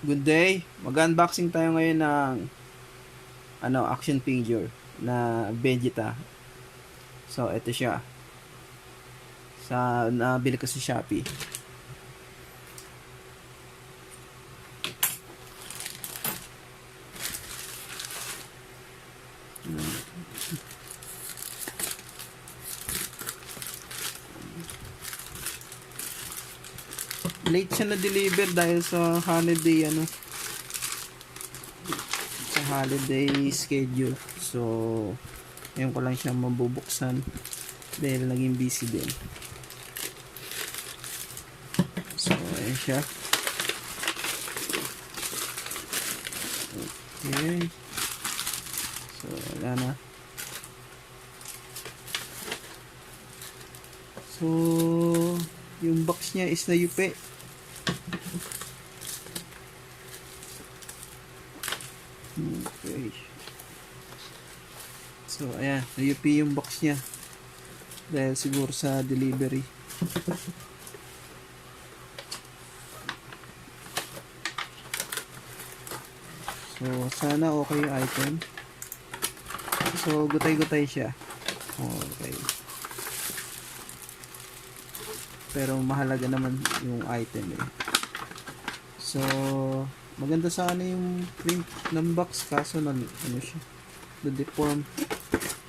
Good day. Mag-unboxing tayo ngayon ng action figure na Vegeta. So, ito siya. Nabili ko sa Shopee. Late siya na deliver dahil sa holiday schedule. So, ngayon ko lang siya mabubuksan dahil naging busy din. So, ayan siya. Okay. So, wala na. So, yung box niya is na yupe. Okay. So, ayan. Na-UP yung box niya. Dahil siguro sa delivery. So, sana okay yung item. So, gutay-gutay siya. Okay. Pero mahalaga naman yung item eh. So, maganda sana yung print ng box kaso siya, na-deform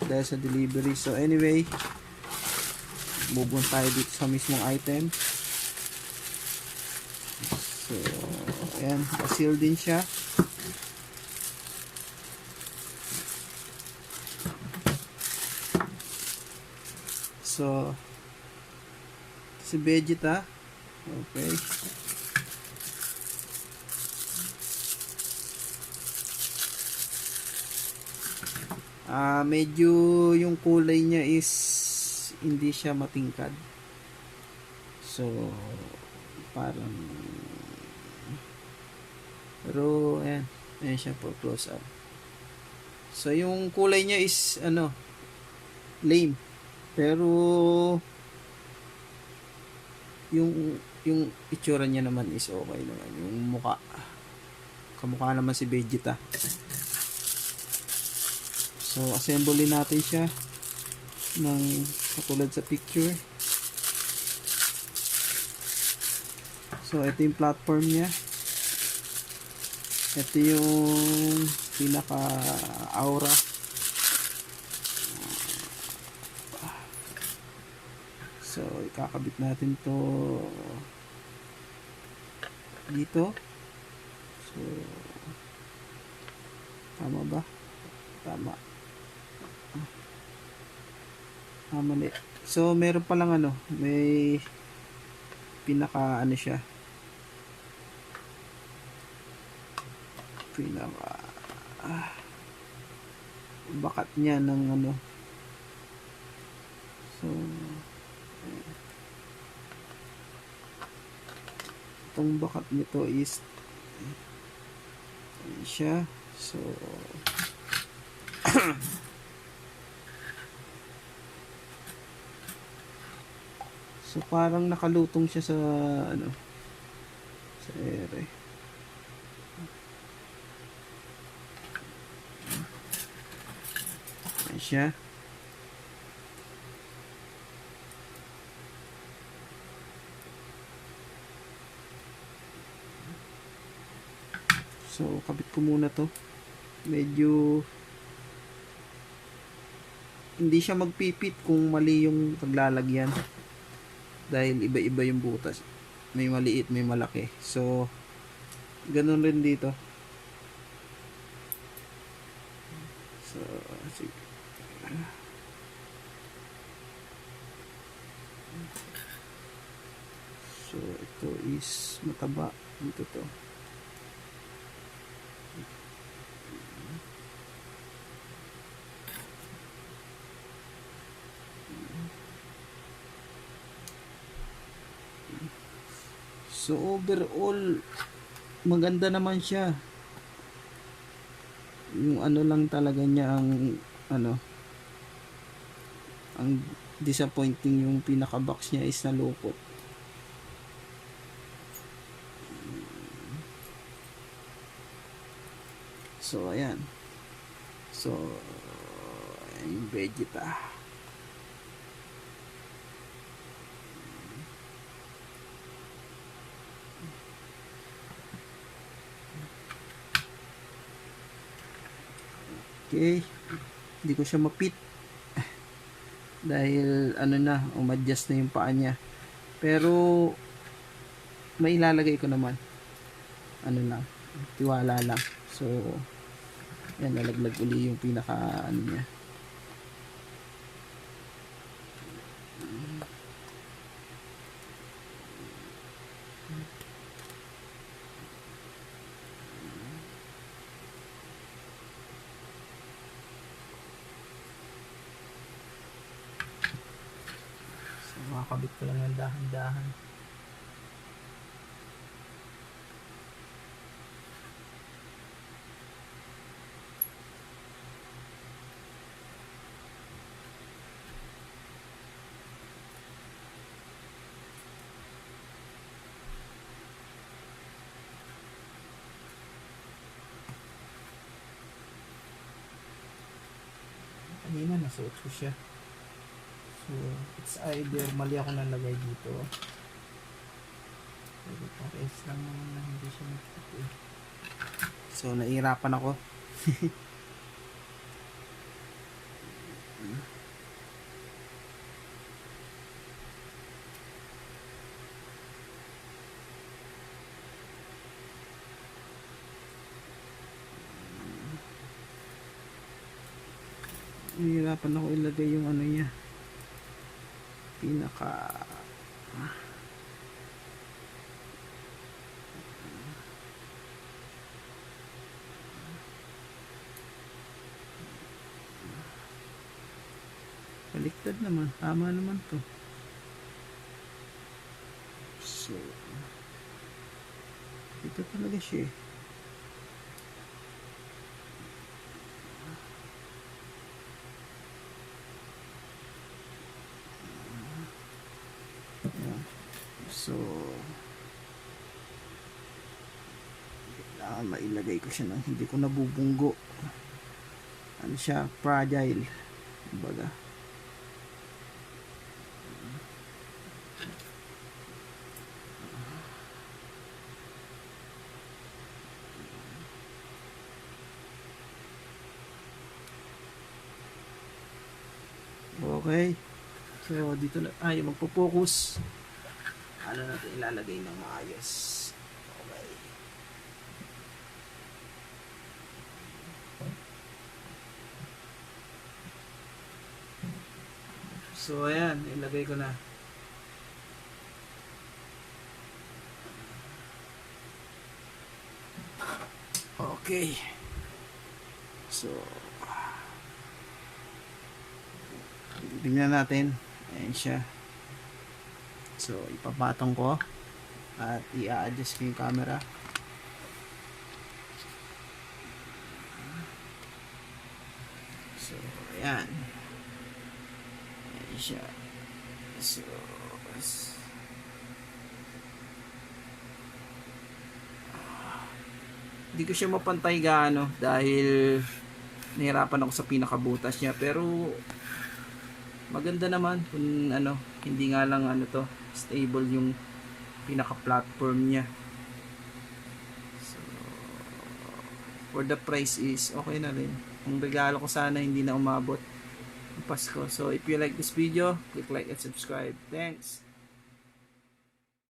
dahil sa delivery. So anyway, move on tayo dito sa mismong item. So ayan, seal din siya. So si Vegeta. Okay. Medyo yung kulay niya is hindi siya matingkad. So parang pero ayan siya for close up. So yung kulay niya is lame. Pero yung itsura niya naman is okay naman. Yung kamukha naman si Vegeta. So, assembly natin siya ng katulad sa picture. So, ito yung platform niya. Ito yung pinaka-aura. So, ikakabit natin to dito. So, tama ba? Tama. Mali. So, meron palang may pinaka siya. Bakat niya ng So, itong bakat nito is siya. So, so parang nakalutong siya sa sa ere. Ayan siya. So, kabit ko muna to. Medyo hindi siya magpipit kung mali yung paglalagyan. Dahil iba-iba yung butas. May maliit, may malaki. So, ganun rin dito. So, sige. So, ito is mataba. Dito to. So overall maganda naman siya. Yung lang talaga niya ang disappointing yung pinaka box niya is nalupot. So ayan. So ayan yung Vegeta. Okay, hindi ko siya mapit dahil ano na, umadjust na yung paa niya. Pero may ilalagay ko naman, ano lang, tiwala lang. So yan, nalaglag uli yung pinaka ano niya. So makakabit ko lang ng dahan-dahan. Kanina nasuot ko siya. So it's either mali ako nalagay dito. Pero pares lang naman na hindi siya nagtito. So nahihirapan ako. Nahihirapan ako ilagay yung ano niya, pinaka baliktad naman, tama naman to. So ito talaga siya. So kailangan mailagay ko siya nang hindi ko nabubunggo. Ano siya, fragile, kumbaga. Okay, so dito na tayo magpo-focus. Ano natin ilalagay ng maayos. Okay. So ayan, ilagay ko na. Okay. So tingnan natin. Ayan siya. So ipapatong ko at i-adjust ko yung camera. So ayan. Ayan siya. So hindi ko siya mapantay gaano dahil nahirapan ako sa pinakabutas niya, pero maganda naman kung ano, hindi nga lang ano to, stable yung pinaka platform niya. So for the price is okay na rin. Ang regalo ko sana hindi na umabot ng Pasko. So if you like this video, click like and subscribe. Thanks.